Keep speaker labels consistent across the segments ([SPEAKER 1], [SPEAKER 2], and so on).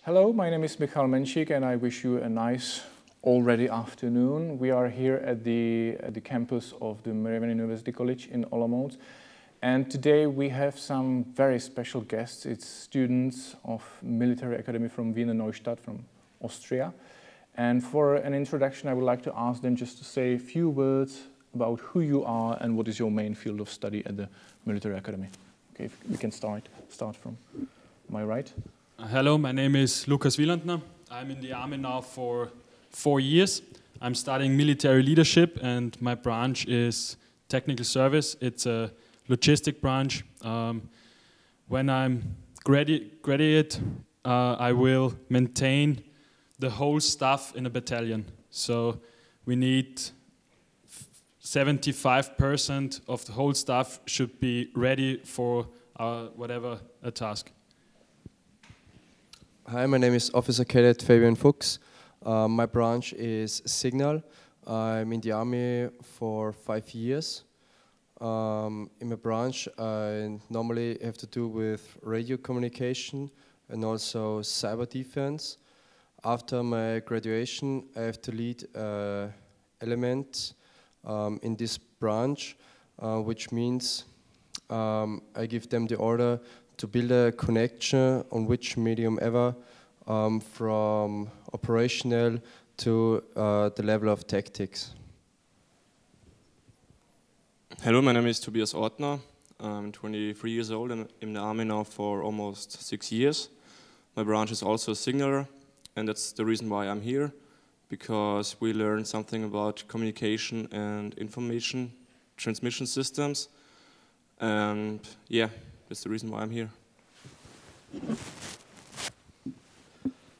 [SPEAKER 1] Hello, my name is Michal Menšik and I wish you a nice already afternoon. We are here at the campus of the Maryland University College in Olomouc, and today we have some very special guests. It's students of Military Academy from Wiener Neustadt from Austria. And for an introduction, I would like to ask them just to say a few words about who you are and what is your main field of study at the Military Academy. Okay, if we can start from my right.
[SPEAKER 2] Hello, my name is Lukas Wielandner. I'm in the army now for 4 years. I'm studying military leadership and my branch is technical service. It's a logistic branch. When I'm graduate, I will maintain the whole staff in a battalion. So we need 75% of the whole staff should be ready for whatever a task.
[SPEAKER 3] Hi, my name is Officer Cadet Fabian Fuchs. My branch is Signal. I'm in the army for 5 years. In my branch, I normally have to do with radio communication and also cyber defense. After my graduation, I have to lead elements in this branch, which means I give them the order to build a connection on which medium ever, from operational to the level of tactics.
[SPEAKER 4] Hello, my name is Tobias Ortner. I'm 23 years old and in the army now for almost 6 years. My branch is also a signaler, and that's the reason why I'm here, because we learn something about communication and information transmission systems, and yeah, that's the reason why I'm here.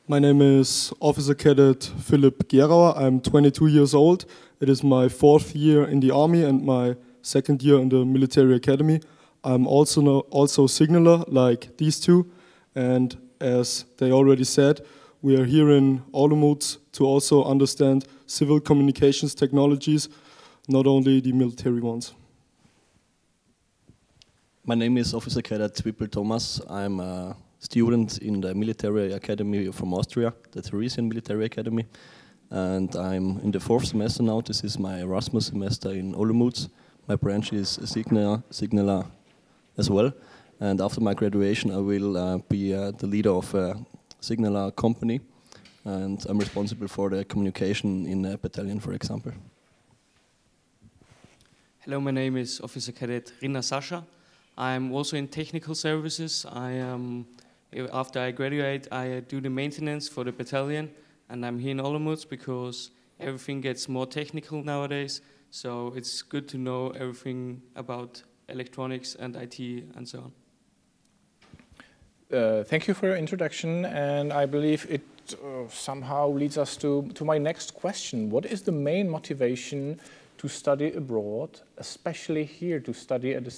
[SPEAKER 5] My name is Officer Cadet Philipp Gerauer. I'm 22 years old. It is my 4th year in the army and my 2nd year in the military academy. I'm also signaler like these two, and as they already said, we are here in Olomouc to also understand civil communications technologies, not only the military ones.
[SPEAKER 6] My name is Officer Cadet Wippel Thomas. I'm a student in the military academy from Austria, the Theresian Military Academy, and I'm in the 4th semester now. This is my Erasmus semester in Olomouc. My branch is signaler as well, and after my graduation I will be the leader of a signaler company, and I'm responsible for the communication in a battalion, for example.
[SPEAKER 7] Hello, my name is Officer Cadet Rina Sasha. I'm also in technical services. After I graduate, I do the maintenance for the battalion, and I'm here in Olomouc because everything gets more technical nowadays. So it's good to know everything about electronics and IT and so on.
[SPEAKER 1] Thank you for your introduction, and I believe it somehow leads us to my next question. What is the main motivation to study abroad, especially here to study at a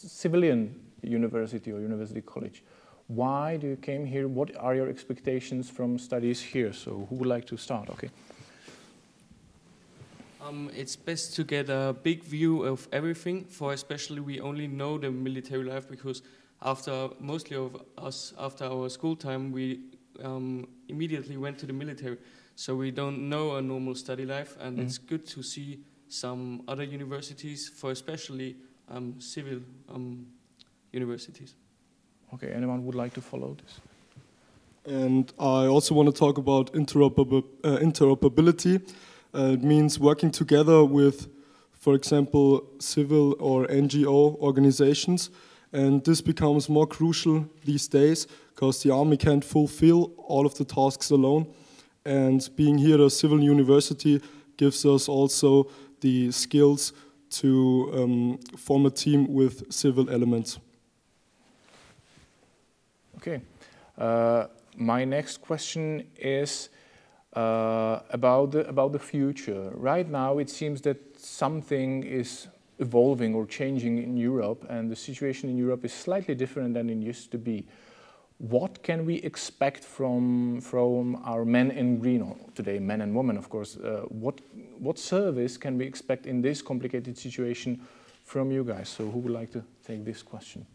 [SPEAKER 1] civilian university or university college? Why do you came here? What are your expectations from studies here? So who would like to start? Okay.
[SPEAKER 7] It's best to get a big view of everything, for especially we only know the military life because mostly of us, after our school time, we immediately went to the military. So we don't know a normal study life, and it's good to see some other universities, for especially civil universities.
[SPEAKER 1] Okay, anyone would like to follow this?
[SPEAKER 5] And I also want to talk about interoperability. It means working together with, for example, civil or NGO organizations. And this becomes more crucial these days because the army can't fulfill all of the tasks alone. And being here at a civil university gives us also the skills to form a team with civil elements.
[SPEAKER 1] Okay. My next question is about the future. Right now, it seems that something is evolving or changing in Europe, and the situation in Europe is slightly different than it used to be. What can we expect from our men in green, or today men and women, of course? What service can we expect in this complicated situation from you guys? So who would like to take this question?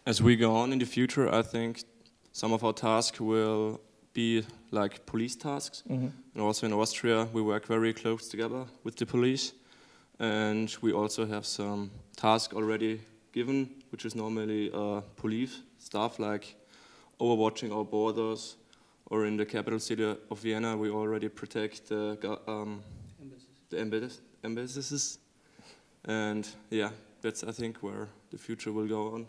[SPEAKER 4] As we go on in the future, I think some of our tasks will be like police tasks. And also in Austria, we work very close together with the police. And we also have some tasks already given, which is normally police stuff like overwatching our borders, or in the capital city of Vienna, we already protect the embassies. And yeah, that's, I think, where the future will go on.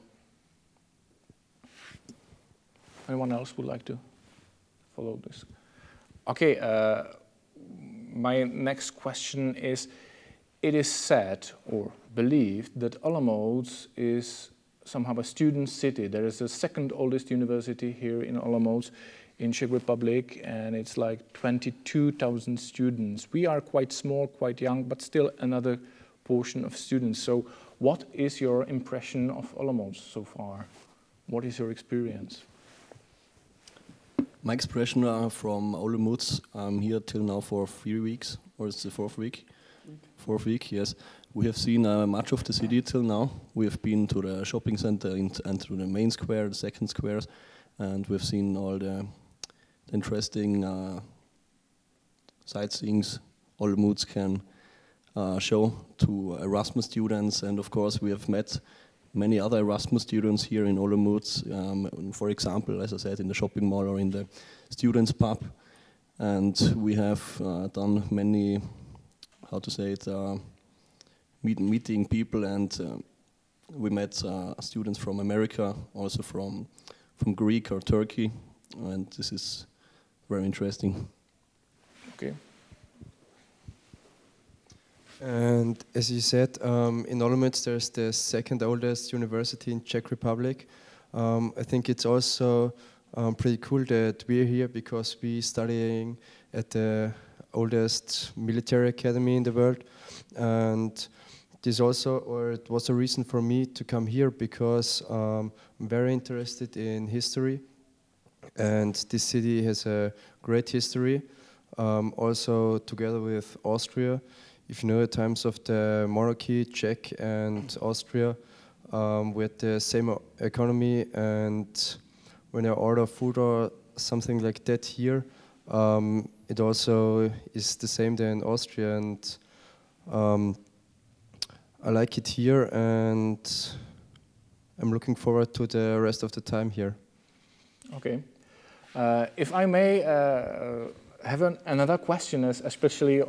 [SPEAKER 1] Anyone else would like to follow this? Okay, my next question is, it is said or believed that Olomouc is somehow a student city. There is a second oldest university here in Olomouc in Czech Republic, and it's like 22,000 students. We are quite small, quite young, but still another portion of students. So what is your impression of Olomouc so far? What is your experience?
[SPEAKER 6] My expression from Olomouc, I'm here till now for 3 weeks, or it's the fourth week? Fourth week, yes. We have seen much of the city till now. We have been to the shopping center and to the main square, the second squares, and we've seen all the interesting sightseeings Olomouc can show to Erasmus students. And of course, we have met many other Erasmus students here in Olomouc, for example, as I said, in the shopping mall or in the students' pub. And we have done many, how to say it, meeting people, and we met students from America, also from Greek or Turkey, and this is very interesting.
[SPEAKER 1] Okay.
[SPEAKER 3] And as you said, in Olomouc there's the second oldest university in Czech Republic. I think it's also pretty cool that we're here because we're studying at the oldest military academy in the world. And this also, or it was a reason for me to come here because I'm very interested in history. And this city has a great history, also together with Austria. If you know the times of the monarchy, Czech and Austria, we had the same economy, and when I order food or something like that here, it also is the same there in Austria, and I like it here, and I'm looking forward to the rest of the time here.
[SPEAKER 1] Okay. If I may have another question, especially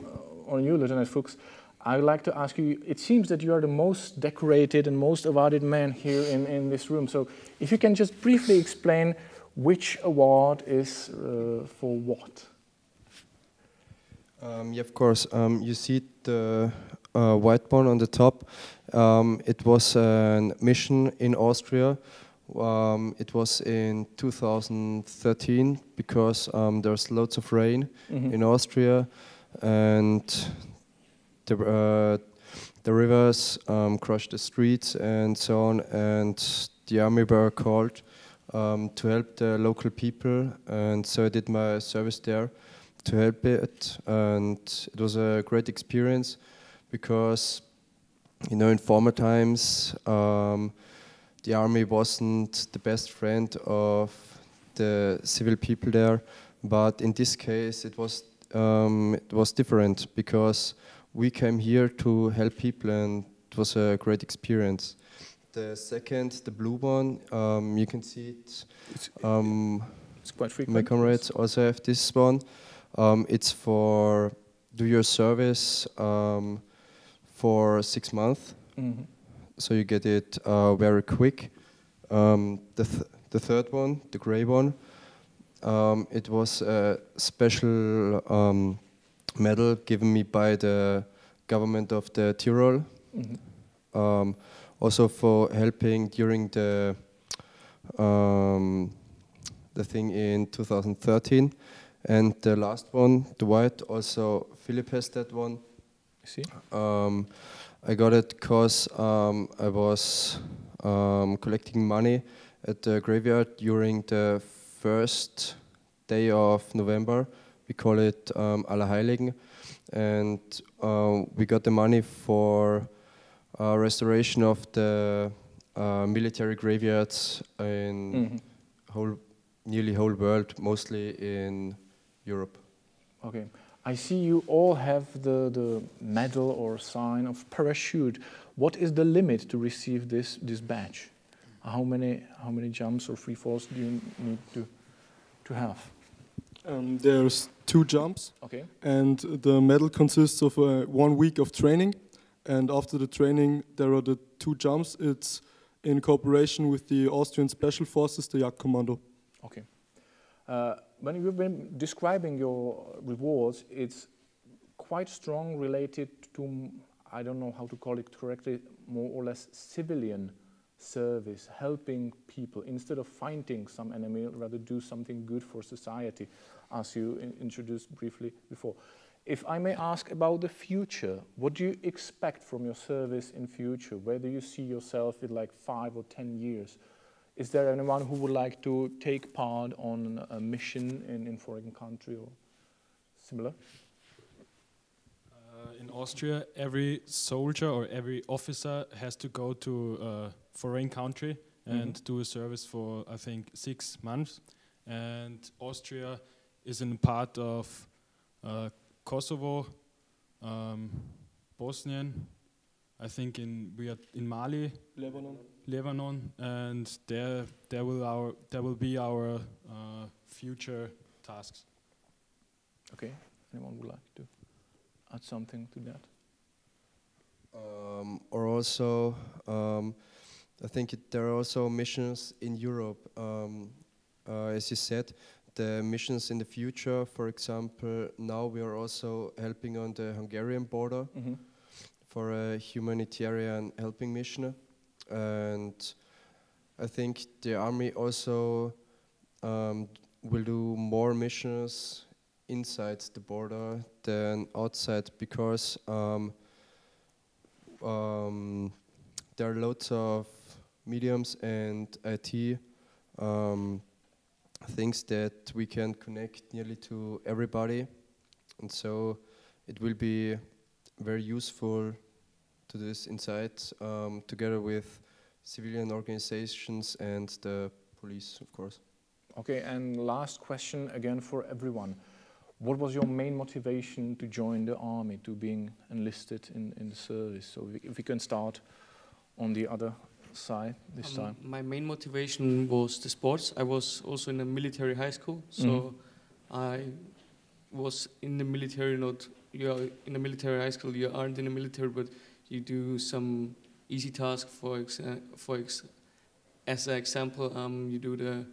[SPEAKER 1] on you, Lieutenant Fuchs, I would like to ask you, it seems that you are the most decorated and most awarded man here in this room. So if you can just briefly explain which award is for what?
[SPEAKER 3] Yeah, of course. You see the white one on the top. It was a mission in Austria. It was in 2013 because there's lots of rain in Austria, and the rivers crushed the streets and so on, and the army were called to help the local people, and so I did my service there to help it, and it was a great experience because, you know, in former times the army wasn't the best friend of the civil people there, but in this case it was different because we came here to help people, and it was a great experience. The second, the blue one, you can see it.
[SPEAKER 1] It's quite frequent.
[SPEAKER 3] My comrades also have this one. It's for do your service for 6 months. So you get it very quick. The third one, the gray one, it was a special medal given me by the government of the Tyrol, also for helping during the thing in 2013. And the last one, the white, also Philip has that one.
[SPEAKER 1] I see.
[SPEAKER 3] I got it because I was collecting money at the graveyard during the first day of November. We call it Allerheiligen, and we got the money for restoration of the military graveyards in whole nearly whole world, mostly in Europe.
[SPEAKER 1] Okay. I see you all have the medal or sign of parachute. What is the limit to receive this badge? How many jumps or free falls do you need to have?
[SPEAKER 5] There's 2 jumps,
[SPEAKER 1] Okay.
[SPEAKER 5] and the medal consists of 1 week of training. And after the training, there are the 2 jumps. It's in cooperation with the Austrian Special Forces, the Jagdkommando.
[SPEAKER 1] Okay. When you've been describing your rewards, it's quite strong related to, I don't know how to call it correctly, more or less civilian service, helping people instead of fighting some enemy, rather do something good for society, as you introduced briefly before. If I may ask about the future, what do you expect from your service in future? Where do you see yourself in like 5 or 10 years? Is there anyone who would like to take part on a mission in foreign country or similar?
[SPEAKER 2] In Austria, every soldier or every officer has to go to a foreign country and do a service for, I think, 6 months. And Austria is in part of Kosovo, Bosnian, I think we are in Mali, Lebanon, and there will be our future tasks.
[SPEAKER 1] Okay, anyone would like to add something to that?
[SPEAKER 3] Or also, I think there are also missions in Europe. As you said, the missions in the future, for example, now we are also helping on the Hungarian border for a humanitarian helping mission. And I think the army also will do more missions inside the border than outside, because there are lots of mediums and IT things that we can connect nearly to everybody, and so it will be very useful to this inside, together with civilian organizations and the police, of course.
[SPEAKER 1] Okay, and last question again for everyone. What was your main motivation to join the army, to being enlisted in the service? So if we can start on the other side this time.
[SPEAKER 7] My main motivation was the sports. I was also in a military high school, so I was in the military. Not you are in a military high school. You aren't in the military, but you do some easy tasks. As an example, you do the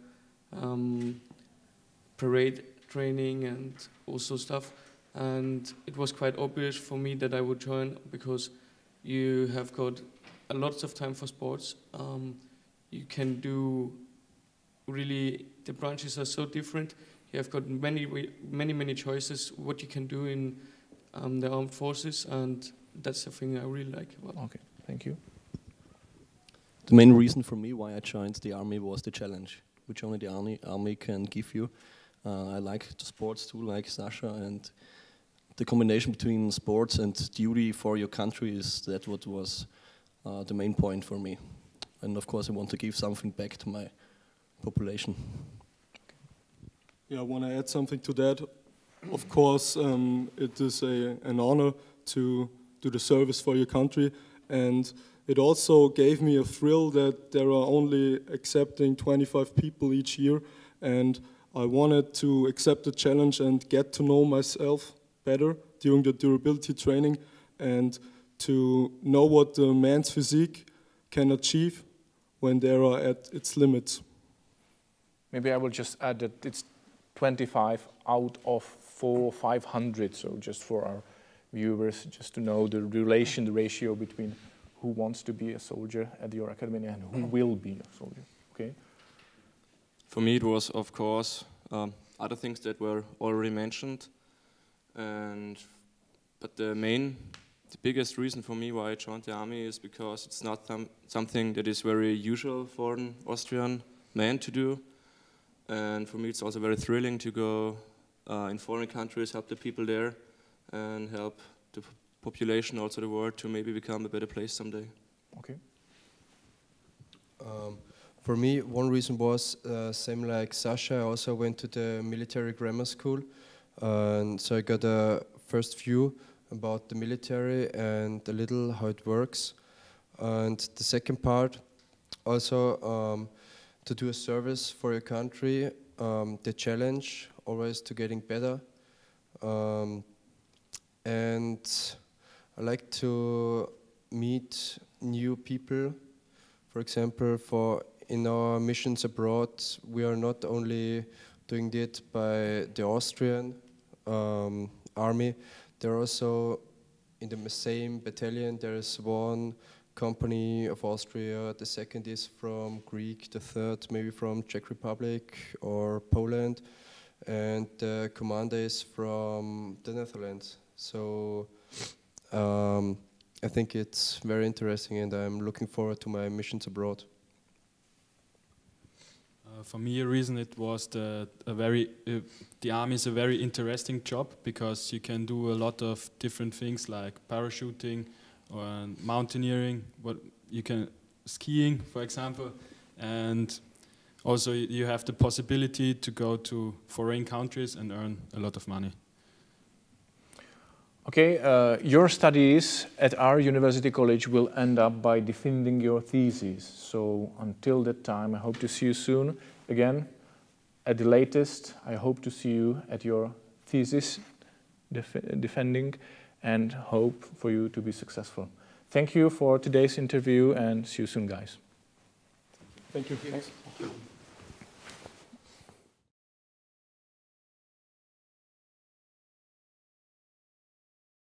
[SPEAKER 7] parade training and also stuff. And it was quite obvious for me that I would join, because you have got a lot of time for sports. You can do really, the branches are so different. You have got many choices what you can do in the armed forces, and that's the thing I really like about it.
[SPEAKER 1] Okay, thank you.
[SPEAKER 6] The main reason for me why I joined the army was the challenge, which only the army can give you. I like the sports too, like Sasha, and the combination between sports and duty for your country is that what was the main point for me. And of course I want to give something back to my population.
[SPEAKER 5] Yeah, I want to add something to that. Of course, it is an honor to do the service for your country, and it also gave me a thrill that there are only accepting 25 people each year, and I wanted to accept the challenge and get to know myself better during the durability training, and to know what the man's physique can achieve when they are at its limits.
[SPEAKER 1] Maybe I will just add that it's 25 out of 500, so just for our viewers, just to know the relation, the ratio between who wants to be a soldier at your academy and who will be a soldier, okay?
[SPEAKER 4] For me it was, of course, other things that were already mentioned, but the biggest reason for me why I joined the army is because it's not something that is very usual for an Austrian man to do. And for me it's also very thrilling to go in foreign countries, help the people there, and help the population, also the world, to maybe become a better place someday.
[SPEAKER 1] Okay.
[SPEAKER 3] For me, one reason was same like Sasha. I also went to the military grammar school, and so I got a first view about the military and a little how it works. And the second part, also to do a service for your country, the challenge always to getting better. And I like to meet new people. For example, in our missions abroad, we are not only doing it by the Austrian army. They're also in the same battalion. There is one company of Austria, the second is from Greek, the third maybe from Czech Republic or Poland, and the commander is from the Netherlands. So I think it's very interesting, and I'm looking forward to my missions abroad.
[SPEAKER 2] For me, a reason it was the army is a very interesting job because you can do a lot of different things like parachuting or mountaineering. What you can skiing, for example, and also you have the possibility to go to foreign countries and earn a lot of money.
[SPEAKER 1] Okay, your studies at our university college will end up by defending your thesis. So until that time, I hope to see you soon. Again, at the latest, I hope to see you at your thesis defending and hope for you to be successful. Thank you for today's interview and see you soon, guys.
[SPEAKER 5] Thank you. Thanks.